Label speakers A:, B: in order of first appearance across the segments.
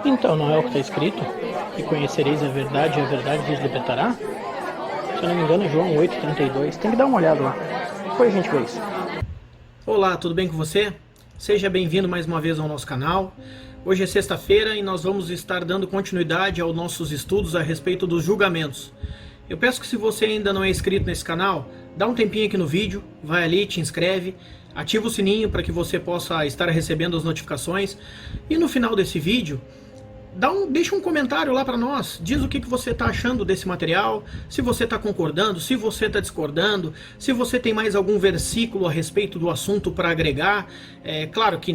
A: Então, não é o que está escrito? E conhecereis a verdade e a verdade vos libertará? Se eu não me engano, é João 8,32. Tem que dar uma olhada lá. Depois a gente vê isso. Olá, tudo bem com você? Seja bem-vindo mais uma vez ao nosso canal. Hoje é sexta-feira e nós vamos estar dando continuidade aos nossos estudos a respeito dos julgamentos. Eu peço que, se você ainda não é inscrito nesse canal, dá um tempinho aqui no vídeo, vai ali, te inscreve, ativa o sininho para que você possa estar recebendo as notificações. E no final desse vídeo, deixa um comentário lá para nós, diz o que você está achando desse material, se você está concordando, se você está discordando, se você tem mais algum versículo a respeito do assunto para agregar. É claro que,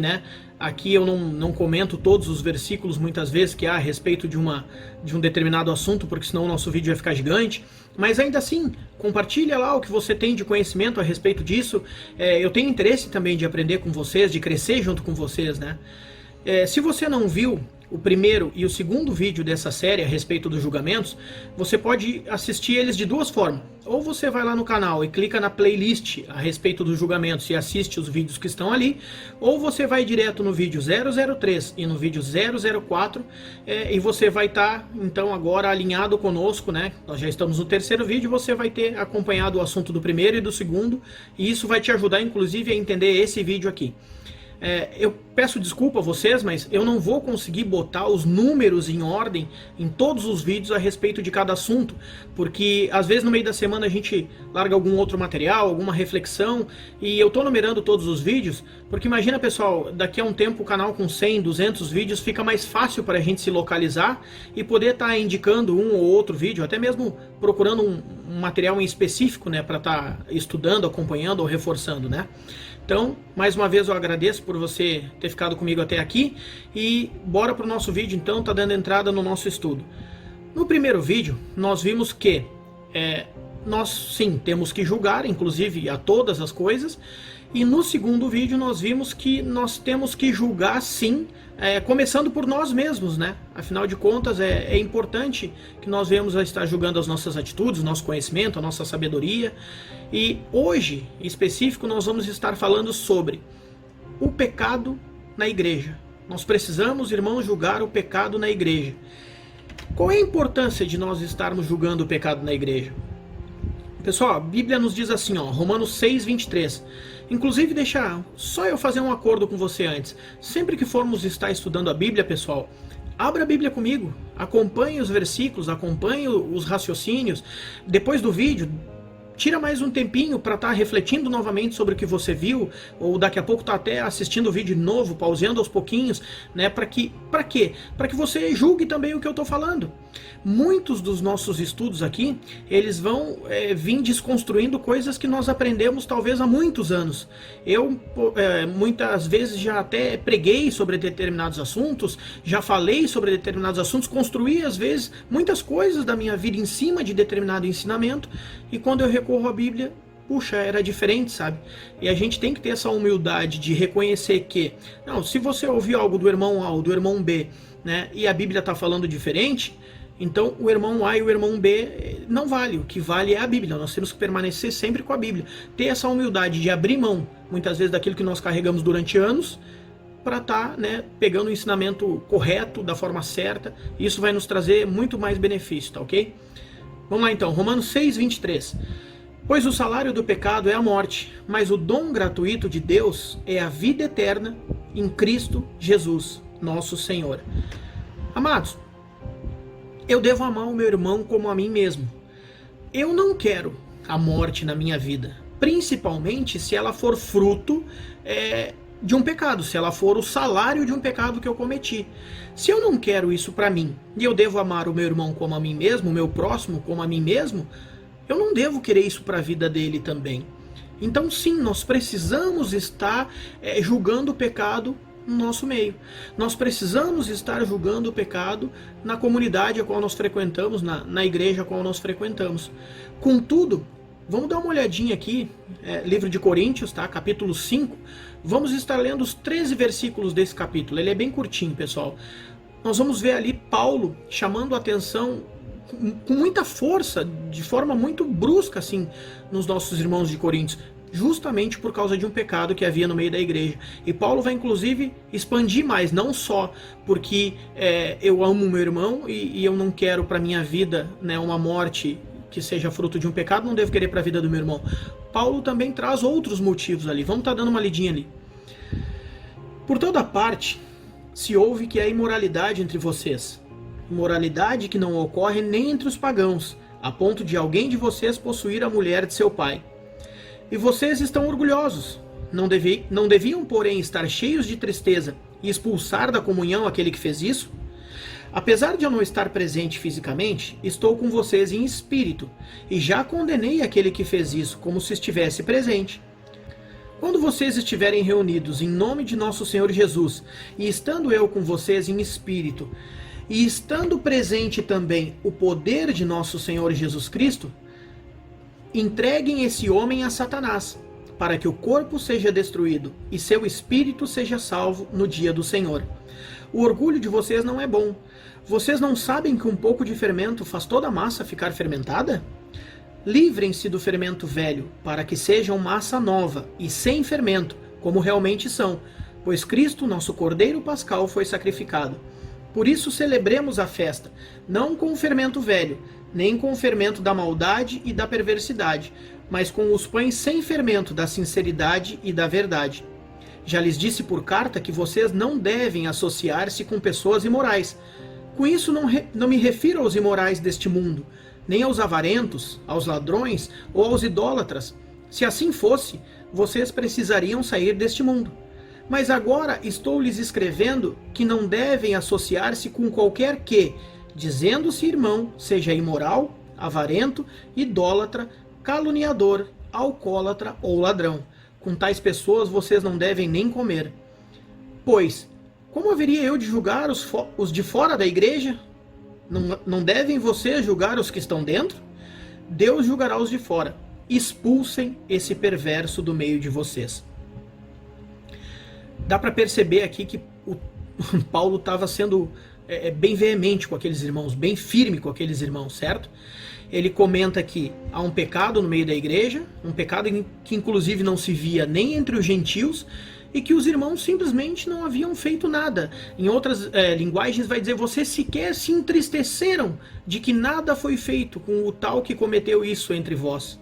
A: aqui eu não comento todos os versículos muitas vezes que há a respeito de um determinado assunto, porque senão o nosso vídeo vai ficar gigante, mas ainda assim, compartilha lá o que você tem de conhecimento a respeito disso. Eu tenho interesse também de aprender com vocês, de crescer junto com vocês, se você não viu o primeiro e o segundo vídeo dessa série a respeito dos julgamentos, você pode assistir eles de duas formas. Ou você vai lá no canal e clica na playlist a respeito dos julgamentos e assiste os vídeos que estão ali, ou você vai direto no vídeo 003 e no vídeo 004, e você vai estar, então, agora alinhado conosco, Nós já estamos no terceiro vídeo, você vai ter acompanhado o assunto do primeiro e do segundo, e isso vai te ajudar, inclusive, a entender esse vídeo aqui. Eu peço desculpa a vocês, mas eu não vou conseguir botar os números em ordem em todos os vídeos a respeito de cada assunto, porque às vezes no meio da semana a gente larga algum outro material, alguma reflexão, e eu tô numerando todos os vídeos, porque imagina, pessoal, daqui a um tempo o canal com 100, 200 vídeos fica mais fácil para a gente se localizar e poder estar indicando um ou outro vídeo, até mesmo procurando um material em específico, para estar estudando, acompanhando ou reforçando, Então, mais uma vez eu agradeço por você ter ficado comigo até aqui, e bora para o nosso vídeo então, tá dando entrada no nosso estudo. No primeiro vídeo, nós vimos que nós sim temos que julgar, inclusive a todas as coisas, e no segundo vídeo nós vimos que nós temos que julgar sim, começando por nós mesmos, Afinal de contas, é importante que nós venhamos a estar julgando as nossas atitudes, nosso conhecimento, a nossa sabedoria. E hoje, em específico, nós vamos estar falando sobre o pecado na igreja. Nós precisamos, irmãos, julgar o pecado na igreja. Qual é a importância de nós estarmos julgando o pecado na igreja? Pessoal, a Bíblia nos diz assim, Romanos 6:23. Inclusive, deixa só eu fazer um acordo com você antes. Sempre que formos estar estudando a Bíblia, pessoal, abra a Bíblia comigo, acompanhe os versículos, acompanhe os raciocínios. Depois do vídeo, tira mais um tempinho para estar refletindo novamente sobre o que você viu, ou daqui a pouco tá até assistindo o vídeo de novo, pausando aos pouquinhos, Para quê? Para que você julgue também o que eu estou falando. Muitos dos nossos estudos aqui, eles vão vir desconstruindo coisas que nós aprendemos talvez há muitos anos. Eu muitas vezes já até preguei sobre determinados assuntos, já falei sobre determinados assuntos, construí às vezes muitas coisas da minha vida em cima de determinado ensinamento, e quando eu recorro à Bíblia, puxa, era diferente, sabe? E a gente tem que ter essa humildade de reconhecer que, não, se você ouviu algo do irmão A ou do irmão B, e a Bíblia está falando diferente, então o irmão A e o irmão B não vale. O que vale é a Bíblia. Nós temos que permanecer sempre com a Bíblia. Ter essa humildade de abrir mão, muitas vezes, daquilo que nós carregamos durante anos, para estar pegando o ensinamento correto, da forma certa. Isso vai nos trazer muito mais benefício, tá ok? Vamos lá então, Romanos 6:23. Pois o salário do pecado é a morte, mas o dom gratuito de Deus é a vida eterna em Cristo Jesus, nosso Senhor. Amados, eu devo amar o meu irmão como a mim mesmo. Eu não quero a morte na minha vida, principalmente se ela for fruto de um pecado, se ela for o salário de um pecado que eu cometi. Se eu não quero isso para mim, e eu devo amar o meu irmão como a mim mesmo, o meu próximo como a mim mesmo, eu não devo querer isso para a vida dele também. Então sim, nós precisamos estar julgando o pecado no nosso meio. Nós precisamos estar julgando o pecado na comunidade a qual nós frequentamos, na igreja a qual nós frequentamos. Contudo, vamos dar uma olhadinha aqui, livro de Coríntios, capítulo 5. Vamos estar lendo os 13 versículos desse capítulo. Ele é bem curtinho, pessoal. Nós vamos ver ali Paulo chamando a atenção com muita força, de forma muito brusca, assim, nos nossos irmãos de Coríntios. justamente por causa de um pecado que havia no meio da igreja. E Paulo vai inclusive expandir mais, não só porque eu amo meu irmão e eu não quero para minha vida, né, uma morte que seja fruto de um pecado, não devo querer para a vida do meu irmão. Paulo também traz outros motivos ali. Vamos estar dando uma lidinha ali. Por toda parte se ouve que há imoralidade entre vocês, imoralidade que não ocorre nem entre os pagãos, a ponto de alguém de vocês possuir a mulher de seu pai. E vocês estão orgulhosos. Não deviam, porém, estar cheios de tristeza e expulsar da comunhão aquele que fez isso? Apesar de eu não estar presente fisicamente, estou com vocês em espírito, e já condenei aquele que fez isso, como se estivesse presente. Quando vocês estiverem reunidos em nome de nosso Senhor Jesus, e estando eu com vocês em espírito, e estando presente também o poder de nosso Senhor Jesus Cristo, entreguem esse homem a Satanás, para que o corpo seja destruído e seu espírito seja salvo no dia do Senhor. O orgulho de vocês não é bom. Vocês não sabem que um pouco de fermento faz toda a massa ficar fermentada? Livrem-se do fermento velho, para que sejam massa nova e sem fermento, como realmente são, pois Cristo, nosso Cordeiro Pascal, foi sacrificado. Por isso celebremos a festa, não com o fermento velho, nem com o fermento da maldade e da perversidade, mas com os pães sem fermento da sinceridade e da verdade. Já lhes disse por carta que vocês não devem associar-se com pessoas imorais. Com isso não me refiro aos imorais deste mundo, nem aos avarentos, aos ladrões ou aos idólatras. Se assim fosse, vocês precisariam sair deste mundo. Mas agora estou lhes escrevendo que não devem associar-se com qualquer que, dizendo-se irmão, seja imoral, avarento, idólatra, caluniador, alcoólatra ou ladrão. Com tais pessoas vocês não devem nem comer. Pois, como haveria eu de julgar os de fora da igreja? Não devem vocês julgar os que estão dentro? Deus julgará os de fora. Expulsem esse perverso do meio de vocês. Dá para perceber aqui que o Paulo estava sendo bem veemente com aqueles irmãos, bem firme com aqueles irmãos, certo? Ele comenta que há um pecado no meio da igreja, um pecado que inclusive não se via nem entre os gentios, e que os irmãos simplesmente não haviam feito nada. Em outras linguagens vai dizer, vocês sequer se entristeceram de que nada foi feito com o tal que cometeu isso entre vós.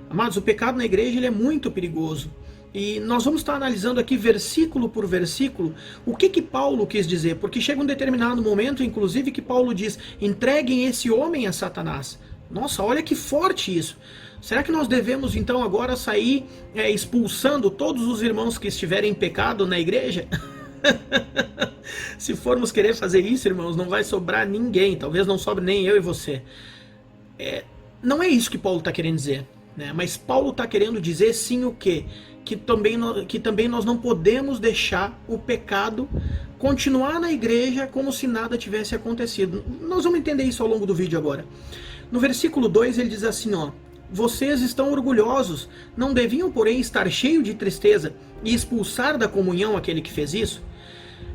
A: Amados, o pecado na igreja ele é muito perigoso. E nós vamos estar analisando aqui versículo por versículo o que Paulo quis dizer, porque chega um determinado momento, inclusive, que Paulo diz, entreguem esse homem a Satanás. Nossa, olha que forte isso. Será que nós devemos então agora sair expulsando todos os irmãos que estiverem em pecado na igreja? Se formos querer fazer isso, irmãos, não vai sobrar ninguém, talvez não sobre nem eu e você. Não é isso que Paulo está querendo dizer, né? Mas Paulo está querendo dizer sim o quê? Que também nós não podemos deixar o pecado continuar na igreja como se nada tivesse acontecido. Nós vamos entender isso ao longo do vídeo agora. No versículo 2 ele diz assim, ó, vocês estão orgulhosos, não deviam, porém, estar cheios de tristeza e expulsar da comunhão aquele que fez isso?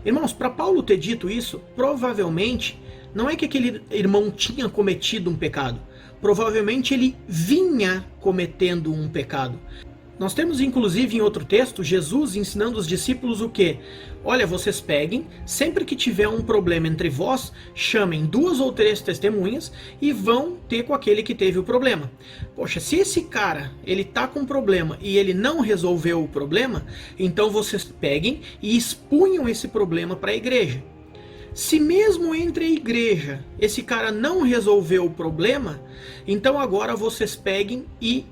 A: Irmãos, para Paulo ter dito isso, provavelmente não é que aquele irmão tinha cometido um pecado. Provavelmente ele vinha cometendo um pecado. Nós temos inclusive em outro texto Jesus ensinando os discípulos o quê? Olha, vocês peguem, sempre que tiver um problema entre vós, chamem 2 ou 3 testemunhas e vão ter com aquele que teve o problema. Poxa, se esse cara, ele tá com um problema e ele não resolveu o problema, então vocês peguem e expunham esse problema para a igreja. Se mesmo entre a igreja esse cara não resolveu o problema, então agora vocês peguem e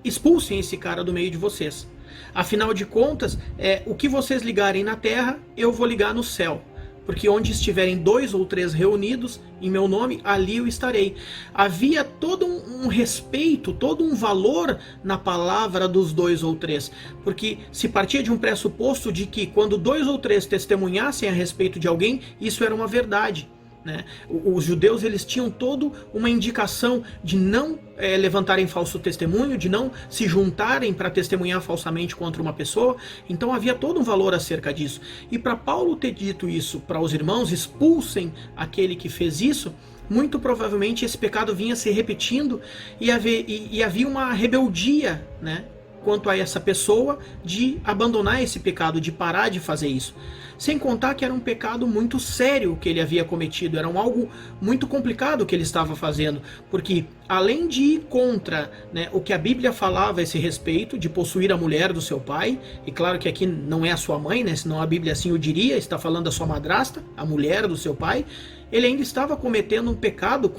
A: expulsem esse cara do meio de vocês. Afinal de contas, o que vocês ligarem na terra, eu vou ligar no céu. Porque onde estiverem 2 ou 3 reunidos em meu nome, ali eu estarei. Havia todo um respeito, todo um valor na palavra dos 2 ou 3. Porque se partia de um pressuposto de que quando 2 ou 3 testemunhassem a respeito de alguém, isso era uma verdade. Né? Os judeus eles tinham toda uma indicação de não levantarem falso testemunho, de não se juntarem para testemunhar falsamente contra uma pessoa. Então havia todo um valor acerca disso. E para Paulo ter dito isso para os irmãos, expulsem aquele que fez isso, muito provavelmente esse pecado vinha se repetindo e havia uma rebeldia, né, quanto a essa pessoa de abandonar esse pecado, de parar de fazer isso. Sem contar que era um pecado muito sério que ele havia cometido, era algo muito complicado que ele estava fazendo, porque além de ir contra, né, o que a Bíblia falava a esse respeito, de possuir a mulher do seu pai, e claro que aqui não é a sua mãe, né, senão a Bíblia assim o diria, está falando da sua madrasta, a mulher do seu pai, ele ainda estava cometendo um pecado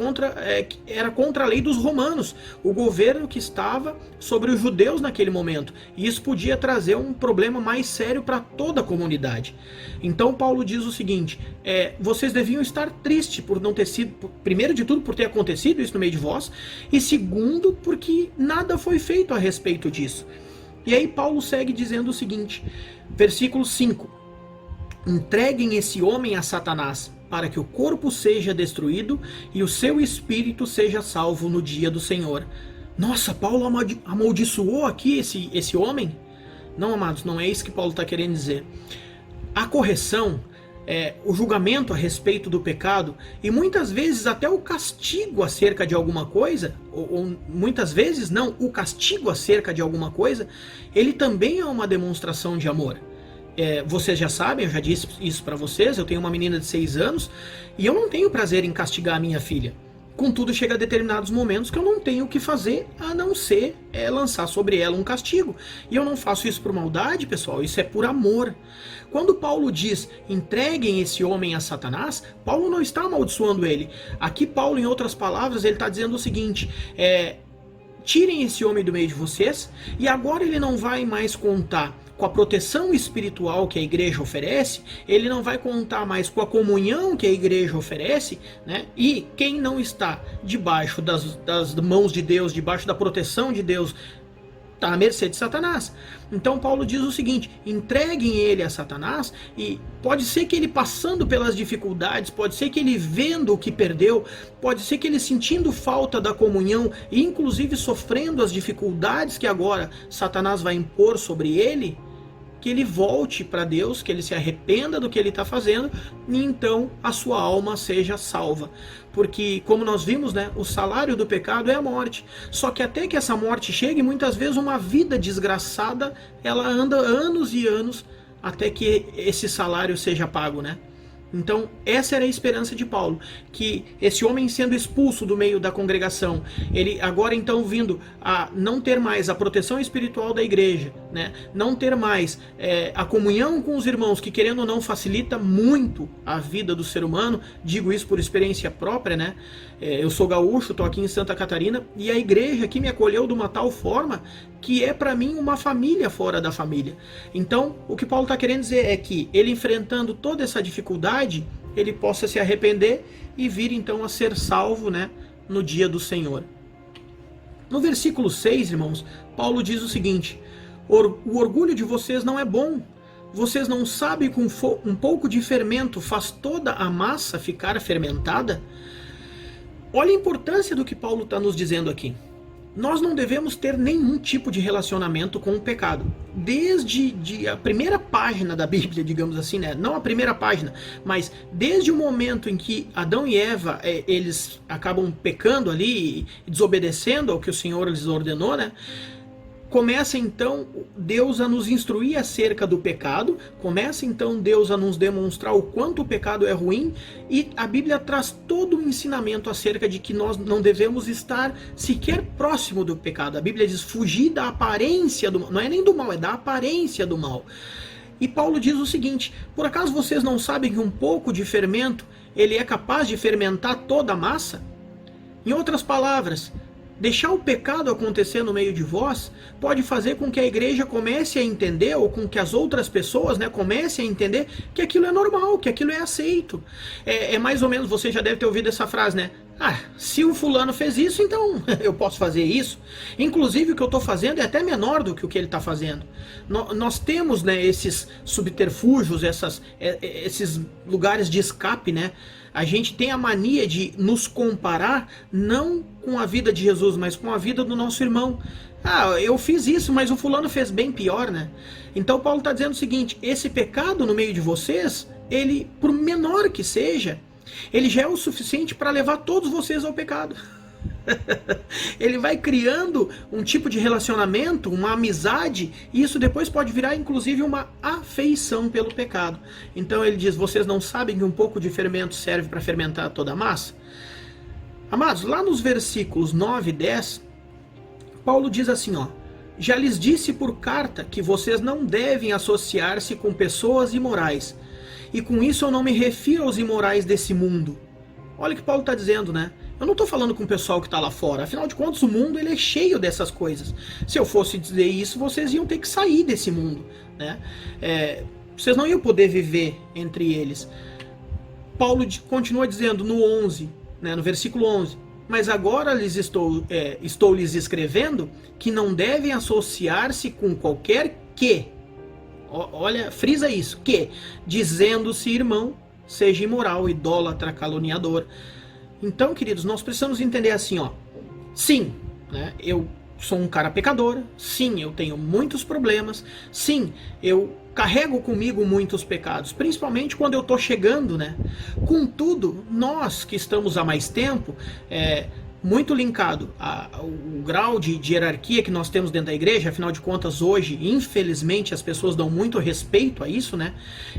A: que era contra a lei dos romanos, o governo que estava sobre os judeus naquele momento. E isso podia trazer um problema mais sério para toda a comunidade. Então Paulo diz o seguinte, vocês deviam estar tristes por não ter sido, primeiro de tudo, por ter acontecido isso no meio de vós, e segundo, porque nada foi feito a respeito disso. E aí Paulo segue dizendo o seguinte, versículo 5, entreguem esse homem a Satanás, para que o corpo seja destruído e o seu espírito seja salvo no dia do Senhor. Nossa, Paulo amaldiçoou aqui esse homem? Não, amados, não é isso que Paulo está querendo dizer. A correção, o julgamento a respeito do pecado e muitas vezes até o castigo acerca de alguma coisa, ou muitas vezes não, o castigo acerca de alguma coisa, ele também é uma demonstração de amor. Vocês já sabem, eu já disse isso para vocês, eu tenho uma menina de 6 anos e eu não tenho prazer em castigar a minha filha. Contudo, chega a determinados momentos que eu não tenho o que fazer a não ser lançar sobre ela um castigo. E eu não faço isso por maldade, pessoal, isso é por amor. Quando Paulo diz, entreguem esse homem a Satanás, Paulo não está amaldiçoando ele. Aqui Paulo, em outras palavras, ele está dizendo o seguinte, tirem esse homem do meio de vocês, e agora ele não vai mais contar com a proteção espiritual que a igreja oferece, ele não vai contar mais com a comunhão que a igreja oferece, né? E quem não está debaixo das mãos de Deus, debaixo da proteção de Deus, está à mercê de Satanás. Então Paulo diz o seguinte, entreguem ele a Satanás, e pode ser que ele passando pelas dificuldades, pode ser que ele vendo o que perdeu, pode ser que ele sentindo falta da comunhão, e inclusive sofrendo as dificuldades que agora Satanás vai impor sobre ele, que ele volte para Deus, que ele se arrependa do que ele está fazendo, e então a sua alma seja salva. Porque, como nós vimos, né, o salário do pecado é a morte. Só que até que essa morte chegue, muitas vezes uma vida desgraçada, ela anda anos e anos até que esse salário seja pago, né? Então, essa era a esperança de Paulo, que esse homem sendo expulso do meio da congregação, ele agora então vindo a não ter mais a proteção espiritual da igreja, né? Não ter mais a comunhão com os irmãos, que querendo ou não facilita muito a vida do ser humano, digo isso por experiência própria, né? Eu sou gaúcho, estou aqui em Santa Catarina, e a igreja aqui me acolheu de uma tal forma que é para mim uma família fora da família. Então, o que Paulo está querendo dizer é que ele enfrentando toda essa dificuldade, ele possa se arrepender e vir então a ser salvo, né, no dia do Senhor. No versículo 6, irmãos, Paulo diz o seguinte, o orgulho de vocês não é bom. Vocês não sabem que um pouco de fermento faz toda a massa ficar fermentada? Olha a importância do que Paulo está nos dizendo aqui. Nós não devemos ter nenhum tipo de relacionamento com o pecado. Desde a primeira página da Bíblia, digamos assim, né? Não a primeira página, mas desde o momento em que Adão e Eva, eles acabam pecando ali e desobedecendo ao que o Senhor lhes ordenou, né? Começa então Deus a nos instruir acerca do pecado, começa então Deus a nos demonstrar o quanto o pecado é ruim, e a Bíblia traz todo o ensinamento acerca de que nós não devemos estar sequer próximo do pecado. A Bíblia diz fugir da aparência do mal, não é nem do mal, é da aparência do mal. E Paulo diz o seguinte, por acaso vocês não sabem que um pouco de fermento, ele é capaz de fermentar toda a massa? Em outras palavras, deixar o pecado acontecer no meio de vós pode fazer com que a igreja comece a entender, ou com que as outras pessoas, né, comecem a entender que aquilo é normal, que aquilo é aceito. É mais ou menos, você já deve ter ouvido essa frase, né? Ah, se o fulano fez isso, então eu posso fazer isso. Inclusive o que eu estou fazendo é até menor do que o que ele está fazendo. Nós temos, né, esses subterfúgios, esses lugares de escape, né? A gente tem a mania de nos comparar não com a vida de Jesus, mas com a vida do nosso irmão. Ah, eu fiz isso, mas o fulano fez bem pior, né? Então Paulo está dizendo o seguinte, esse pecado no meio de vocês, ele, por menor que seja, ele já é o suficiente para levar todos vocês ao pecado. Ele vai criando um tipo de relacionamento, uma amizade, e isso depois pode virar inclusive uma afeição pelo pecado. Então ele diz, vocês não sabem que um pouco de fermento serve para fermentar toda a massa? Amados, lá nos versículos 9 e 10, Paulo diz assim, ó, já lhes disse por carta que vocês não devem associar-se com pessoas imorais. E com isso eu não me refiro aos imorais desse mundo. Olha o que Paulo está dizendo, né? Eu não estou falando com o pessoal que está lá fora. Afinal de contas, o mundo ele é cheio dessas coisas. Se eu fosse dizer isso, vocês iam ter que sair desse mundo, né? Vocês não iam poder viver entre eles. Paulo continua dizendo no 11, né, no versículo 11, mas agora estou lhes escrevendo que não devem associar-se com qualquer que, olha, frisa isso, que, dizendo-se irmão, seja imoral, idólatra, caluniador. Então, queridos, nós precisamos entender assim, ó, sim, né, eu sou um cara pecador, sim, eu tenho muitos problemas, sim, eu carrego comigo muitos pecados, principalmente quando eu estou chegando, né? Contudo, nós que estamos há mais tempo, muito linkado ao grau de hierarquia que nós temos dentro da igreja, afinal de contas hoje, infelizmente, as pessoas dão muito respeito a isso, né?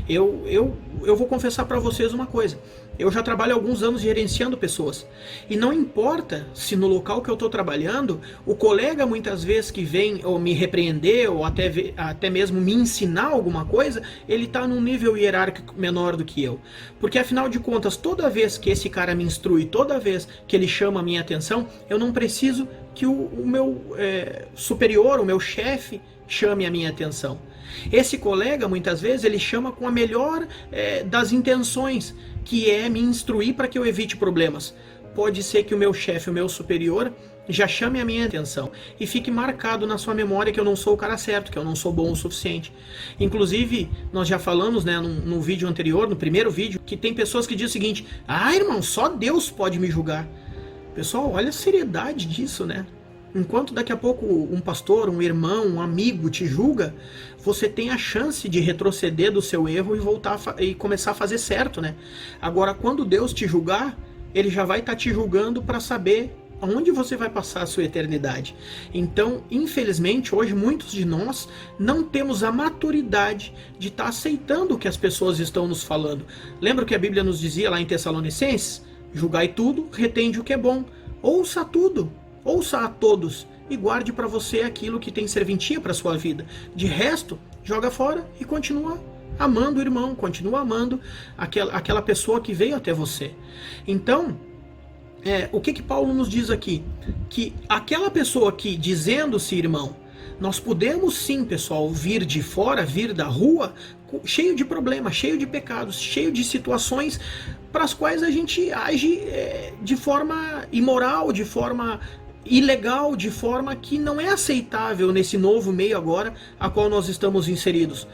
A: Eu vou confessar para vocês uma coisa, eu já trabalho há alguns anos gerenciando pessoas, e não importa se no local que eu estou trabalhando, o colega muitas vezes que vem ou me repreender, ou até mesmo me ensinar alguma coisa, ele está num nível hierárquico menor do que eu, porque afinal de contas, toda vez que esse cara me instrui, toda vez que ele chama a minha atenção, eu não preciso que o meu superior, o meu chefe, chame a minha atenção. Esse colega, muitas vezes, ele chama com a melhor das intenções, que é me instruir para que eu evite problemas. Pode ser que o meu chefe, o meu superior, já chame a minha atenção e fique marcado na sua memória que eu não sou o cara certo, que eu não sou bom o suficiente. Inclusive, nós já falamos, né, no vídeo anterior, no primeiro vídeo, que tem pessoas que dizem o seguinte, irmão, só Deus pode me julgar. Pessoal, olha a seriedade disso, né? Enquanto daqui a pouco um pastor, um irmão, um amigo te julga, você tem a chance de retroceder do seu erro e voltar e começar a fazer certo, né? Agora, quando Deus te julgar, ele já vai estar te julgando para saber aonde você vai passar a sua eternidade. Então, infelizmente, hoje muitos de nós não temos a maturidade de estar aceitando o que as pessoas estão nos falando. Lembra que a Bíblia nos dizia lá em Tessalonicenses? Julgai tudo, retende o que é bom. Ouça tudo, ouça a todos e guarde para você aquilo que tem serventia para sua vida. De resto, joga fora e continua amando o irmão, continua amando aquela pessoa que veio até você. Então, o que Paulo nos diz aqui? Que aquela pessoa que, dizendo-se irmão, nós podemos sim, pessoal, vir de fora, vir da rua, cheio de problemas, cheio de pecados, cheio de situações para as quais a gente age de forma imoral, de forma ilegal, de forma que não é aceitável nesse novo meio agora a qual nós estamos inseridos.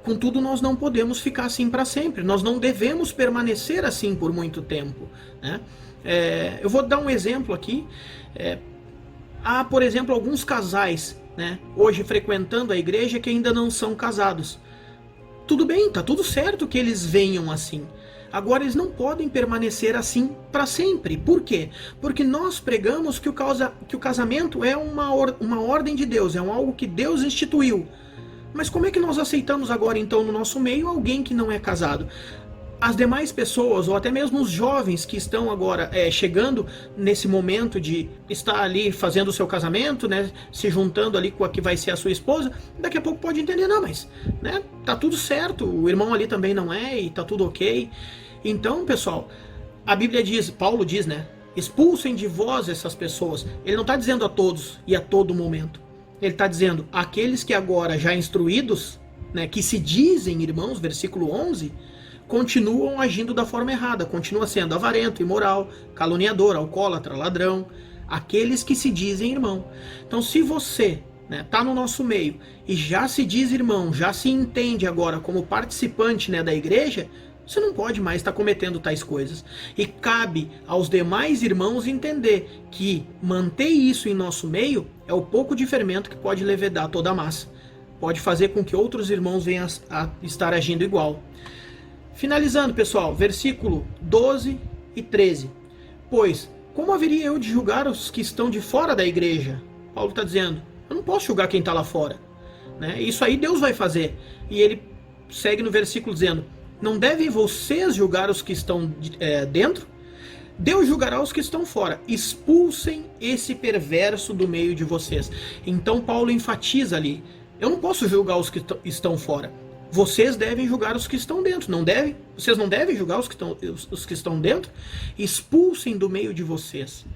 A: Contudo, nós não podemos ficar assim para sempre, nós não devemos permanecer assim por muito tempo, né? Eu vou dar um exemplo aqui. Há, por exemplo, alguns casais, né, hoje frequentando a igreja que ainda não são casados. Tudo bem, tá tudo certo que eles venham assim. Agora eles não podem permanecer assim para sempre. Por quê? Porque nós pregamos que o casamento é uma ordem de Deus, é algo que Deus instituiu. Mas como é que nós aceitamos agora então no nosso meio alguém que não é casado? As demais pessoas, ou até mesmo os jovens que estão agora chegando nesse momento de estar ali fazendo o seu casamento, né, se juntando ali com a que vai ser a sua esposa, daqui a pouco pode entender, não, mas né, tá tudo certo, o irmão ali também não é, e tá tudo ok. Então, pessoal, a Bíblia diz, Paulo diz, né, expulsem de vós essas pessoas. Ele não está dizendo a todos e a todo momento. Ele está dizendo, aqueles que agora já instruídos, né, que se dizem irmãos, versículo 11, continuam agindo da forma errada, continua sendo avarento, imoral, caluniador, alcoólatra, ladrão, aqueles que se dizem irmão. Então, se você tá no nosso meio e já se diz irmão, já se entende agora como participante, né, da igreja, você não pode mais estar cometendo tais coisas. E cabe aos demais irmãos entender que manter isso em nosso meio é o pouco de fermento que pode levedar toda a massa. Pode fazer com que outros irmãos venham a estar agindo igual. Finalizando, pessoal, versículo 12 e 13. Pois, como haveria eu de julgar os que estão de fora da igreja? Paulo está dizendo, eu não posso julgar quem está lá fora. Né? Isso aí Deus vai fazer. E ele segue no versículo dizendo, não devem vocês julgar os que estão dentro? Deus julgará os que estão fora. Expulsem esse perverso do meio de vocês. Então Paulo enfatiza ali, eu não posso julgar os que estão fora. Vocês devem julgar os que estão dentro, não devem? Vocês não devem julgar os que estão dentro? Expulsem do meio de vocês.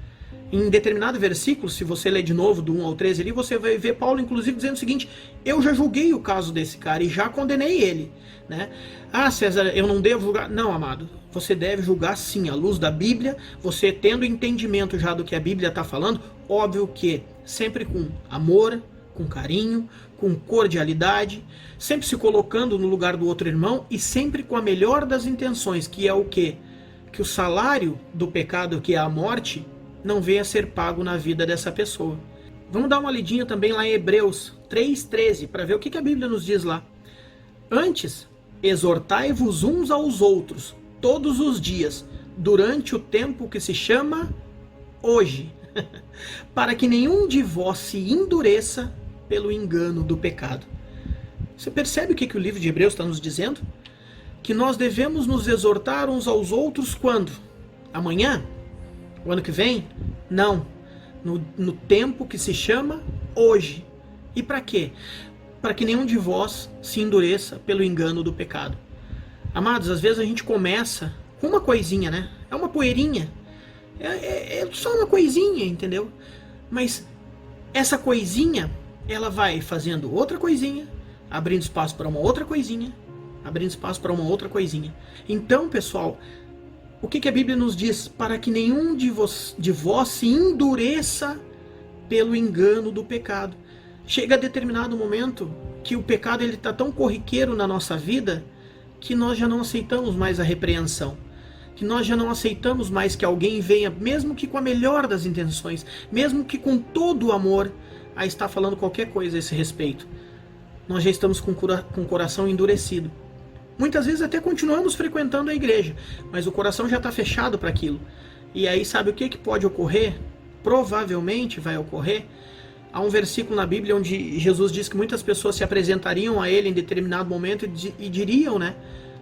A: Em determinado versículo, se você ler de novo do 1 ao 13 ali, você vai ver Paulo inclusive dizendo o seguinte, eu já julguei o caso desse cara e já condenei ele. Né? Ah, César, eu não devo julgar. Não, amado, você deve julgar sim, à luz da Bíblia, você tendo entendimento já do que a Bíblia está falando, óbvio que sempre com amor, com carinho, com cordialidade, sempre se colocando no lugar do outro irmão e sempre com a melhor das intenções, que é o quê? Que o salário do pecado, que é a morte, não venha a ser pago na vida dessa pessoa. Vamos dar uma lidinha também lá em Hebreus 3,13, para ver o que a Bíblia nos diz lá. Antes, exortai-vos uns aos outros, todos os dias, durante o tempo que se chama hoje, para que nenhum de vós se endureça pelo engano do pecado. Você percebe o que o livro de Hebreus está nos dizendo? Que nós devemos nos exortar uns aos outros quando? Amanhã? O ano que vem? Não. No tempo que se chama hoje. E para quê? Para que nenhum de vós se endureça pelo engano do pecado. Amados, às vezes a gente começa com uma coisinha, né? É uma poeirinha. É só uma coisinha, entendeu? Mas essa coisinha, ela vai fazendo outra coisinha, abrindo espaço para uma outra coisinha, abrindo espaço para uma outra coisinha. Então, pessoal, o que a Bíblia nos diz? Para que nenhum de vós se endureça pelo engano do pecado. Chega a determinado momento que o pecado está tão corriqueiro na nossa vida que nós já não aceitamos mais a repreensão. Que nós já não aceitamos mais que alguém venha, mesmo que com a melhor das intenções, mesmo que com todo o amor, a estar falando qualquer coisa a esse respeito. Nós já estamos com o coração endurecido. Muitas vezes até continuamos frequentando a igreja, mas o coração já está fechado para aquilo. E aí sabe o que pode ocorrer? Provavelmente vai ocorrer. Há um versículo na Bíblia onde Jesus diz que muitas pessoas se apresentariam a ele em determinado momento e diriam, né?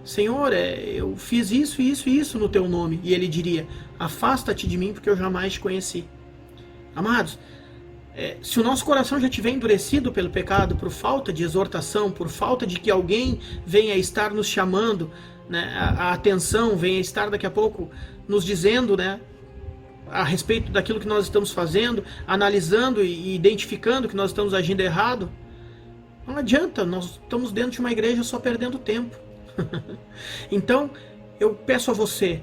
A: Senhor, eu fiz isso, isso e isso no teu nome. E ele diria, afasta-te de mim porque eu jamais te conheci. Amados, se o nosso coração já estiver endurecido pelo pecado, por falta de exortação, por falta de que alguém venha estar nos chamando, né, a atenção, venha estar daqui a pouco nos dizendo, né, a respeito daquilo que nós estamos fazendo, analisando e identificando que nós estamos agindo errado, não adianta, nós estamos dentro de uma igreja só perdendo tempo. Então, eu peço a você,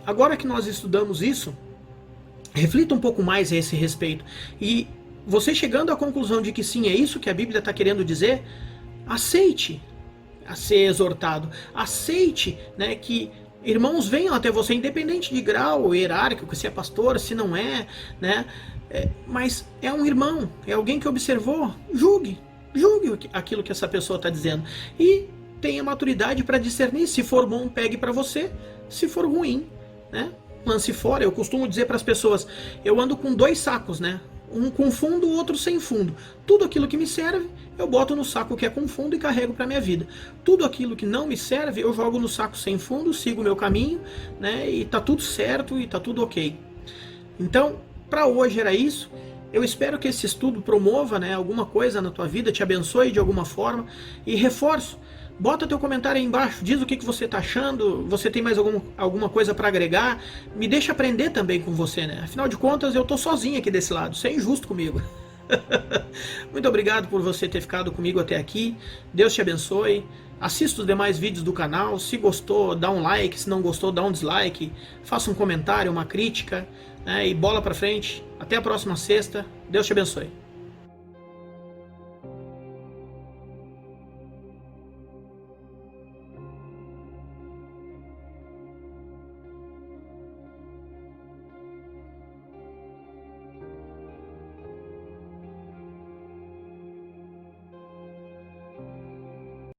A: agora que nós estudamos isso, reflita um pouco mais a esse respeito. E você chegando à conclusão de que sim, é isso que a Bíblia está querendo dizer, aceite a ser exortado. Aceite, né, que irmãos venham até você, independente de grau hierárquico, se é pastor, se não é, né? Mas é um irmão, é alguém que observou. Julgue aquilo que essa pessoa está dizendo. E tenha maturidade para discernir. Se for bom, pegue para você. Se for ruim, né, lance fora. Eu costumo dizer para as pessoas, eu ando com 2 sacos, né? Um com fundo, o outro sem fundo. Tudo aquilo que me serve, eu boto no saco que é com fundo e carrego para minha vida. Tudo aquilo que não me serve, eu jogo no saco sem fundo, sigo o meu caminho, né? E tá tudo certo e tá tudo ok. Então, para hoje era isso. Eu espero que esse estudo promova, né, alguma coisa na tua vida, te abençoe de alguma forma. E reforço, bota teu comentário aí embaixo, diz o que você está achando, você tem mais alguma coisa para agregar, me deixa aprender também com você, né? Afinal de contas, eu tô sozinho aqui desse lado, isso é injusto comigo. Muito obrigado por você ter ficado comigo até aqui, Deus te abençoe, assista os demais vídeos do canal, se gostou, dá um like, se não gostou, dá um dislike, faça um comentário, uma crítica, né? E bola pra frente, até a próxima sexta, Deus te abençoe.